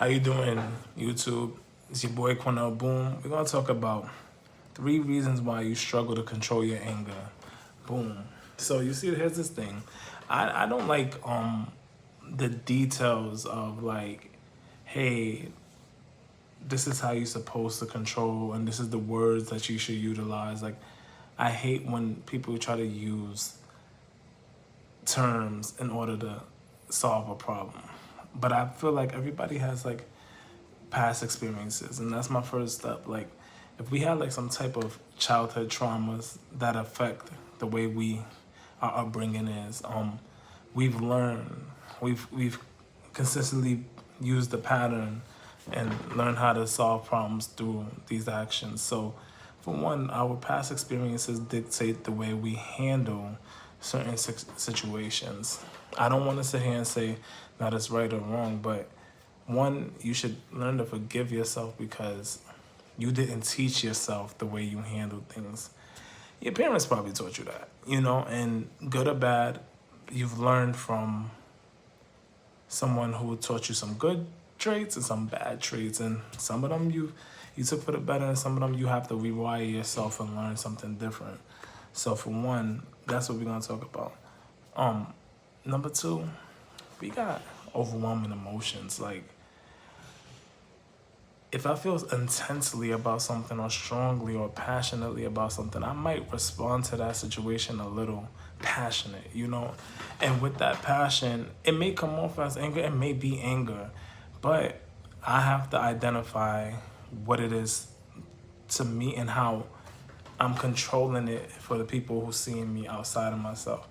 How you doing, YouTube? It's your boy Cornell Boom. We're gonna talk about 3 reasons why you struggle to control your anger. Boom. So you see, here's this thing. I don't like the details of like, hey, this is how you're supposed to control, and this is the words that you should utilize. Like, I hate when people try to use terms in order to solve a problem. But I feel like everybody has like past experiences, and that's my first step. Like, if we had like some type of childhood traumas that affect the way our upbringing is, we've learned, we've consistently used the pattern and learned how to solve problems through these actions. So for one, our past experiences dictate the way we handle certain situations. I don't want to sit here and say that it's right or wrong, but one, you should learn to forgive yourself because you didn't teach yourself the way you handle things. Your parents probably taught you that, and good or bad, you've learned from someone who taught you some good traits and some bad traits, and some of them you took for the better, and some of them you have to rewire yourself and learn something different. So for one, that's what we're gonna talk about. Number two, we got overwhelming emotions. Like, if I feel intensely about something or strongly or passionately about something, I might respond to that situation a little passionate, And with that passion, it may come off as anger, it may be anger, but I have to identify what it is to me and how I'm controlling it for the people who seeing me outside of myself.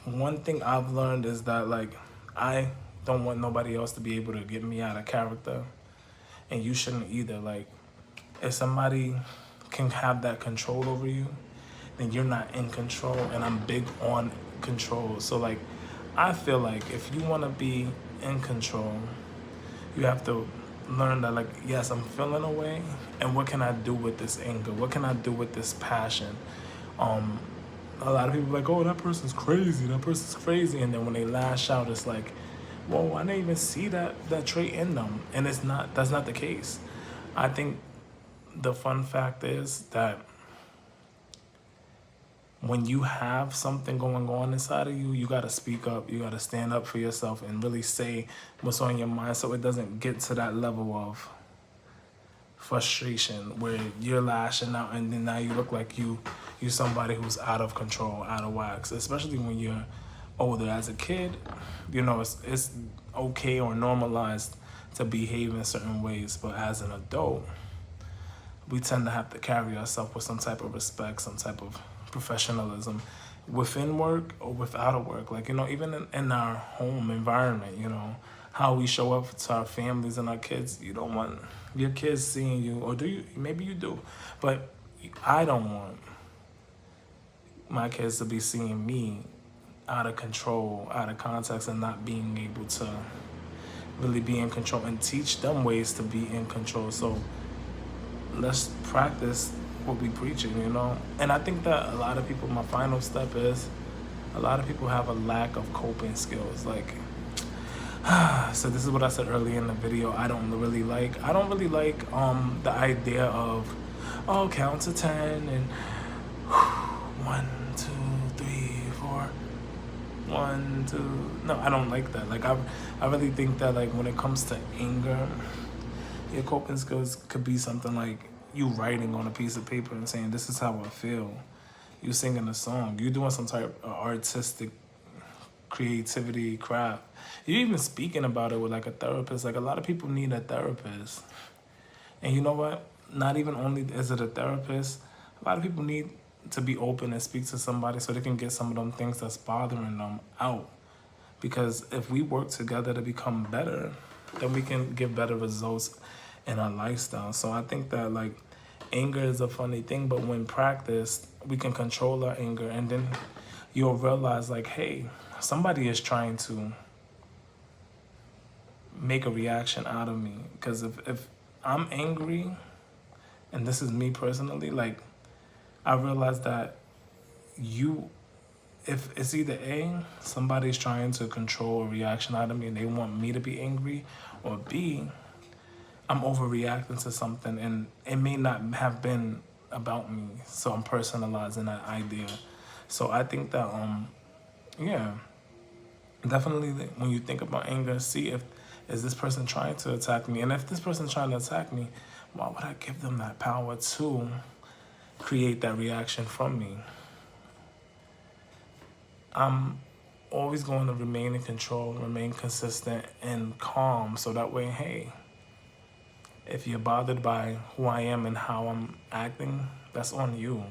One thing I've learned is that, like, I don't want nobody else to be able to get me out of character, and you shouldn't either. Like, if somebody can have that control over you, then you're not in control, and I'm big on control. So like, I feel like if you want to be in control, you have to learn that, like, yes, I'm feeling a way, and what can I do with this anger? What can I do with this passion? A lot of people are like, oh, that person's crazy, and then when they lash out, it's like, whoa, I didn't even see that trait in them, and that's not the case. I think the fun fact is that when you have something going on inside of you, you got to speak up, you got to stand up for yourself and really say what's on your mind, so it doesn't get to that level of frustration where you're lashing out and then now you look like you're somebody who's out of control, out of wax. Especially when you're older. As a kid, it's okay or normalized to behave in certain ways, but as an adult, we tend to have to carry ourselves with some type of respect, some type of professionalism within work or without of work. Like, even in our home environment, how we show up to our families and our kids. You don't want your kids seeing you, or do you? Maybe you do, but I don't want my kids to be seeing me out of control, out of context, and not being able to really be in control and teach them ways to be in control. So let's practice what we preaching, And I think that a lot of people, my final step is, a lot of people have a lack of coping skills. Like, so this is what I said earlier in the video. I don't really like the idea of, oh, count to 10 and 1, 2, 3, 4, 1, 2. No, I don't like that. Like, I really think that, like, when it comes to anger, your coping skills could be something like you writing on a piece of paper and saying, this is how I feel. You singing a song. You doing some type of artistic creativity, craft. You even speaking about it with like a therapist. Like, a lot of people need a therapist. And you know what? Not even only is it a therapist, a lot of people need to be open and speak to somebody so they can get some of them things that's bothering them out. Because if we work together to become better, then we can get better results in our lifestyle. So I think that, like, anger is a funny thing, but when practiced, we can control our anger, and then you'll realize, like, hey, somebody is trying to make a reaction out of me. Because if I'm angry, and this is me personally, like, I realize that you if it's either A, somebody's trying to control a reaction out of me and they want me to be angry, or B, I'm overreacting to something and it may not have been about me. So I'm personalizing that idea. So I think that, yeah, definitely when you think about anger, see if, is this person trying to attack me? And if this person's trying to attack me, why would I give them that power to create that reaction from me? I'm always going to remain in control, remain consistent and calm. So that way, hey, if you're bothered by who I am and how I'm acting, that's on you.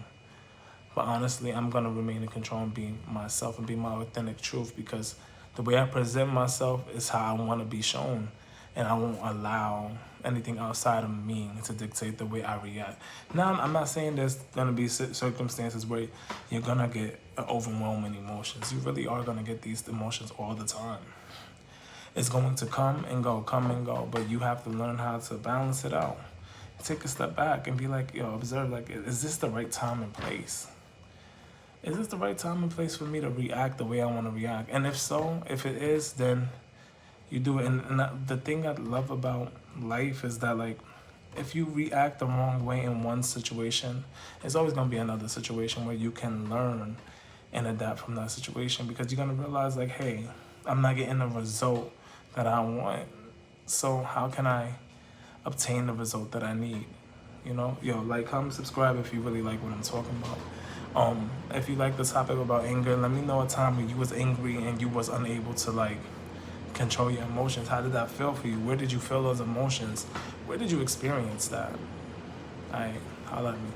But honestly, I'm going to remain in control and be myself and be my authentic truth, because the way I present myself is how I want to be shown. And I won't allow anything outside of me to dictate the way I react. Now, I'm not saying there's going to be circumstances where you're going to get overwhelming emotions. You really are going to get these emotions all the time. It's going to come and go, but you have to learn how to balance it out. Take a step back and be like, yo, observe, like, is this the right time and place? Is this the right time and place for me to react the way I want to react? And if so, if it is, then you do it. And the thing I love about life is that, like, if you react the wrong way in one situation, it's always going to be another situation where you can learn and adapt from that situation, because you're going to realize, like, hey, I'm not getting the result that I want. So how can I obtain the result that I need? You know, yo, like, comment, subscribe if you really like what I'm talking about. If you like the topic about anger, let me know a time when you was angry and you was unable to, like, control your emotions. How did that feel for you? Where did you feel those emotions? Where did you experience that? All right, holla at me.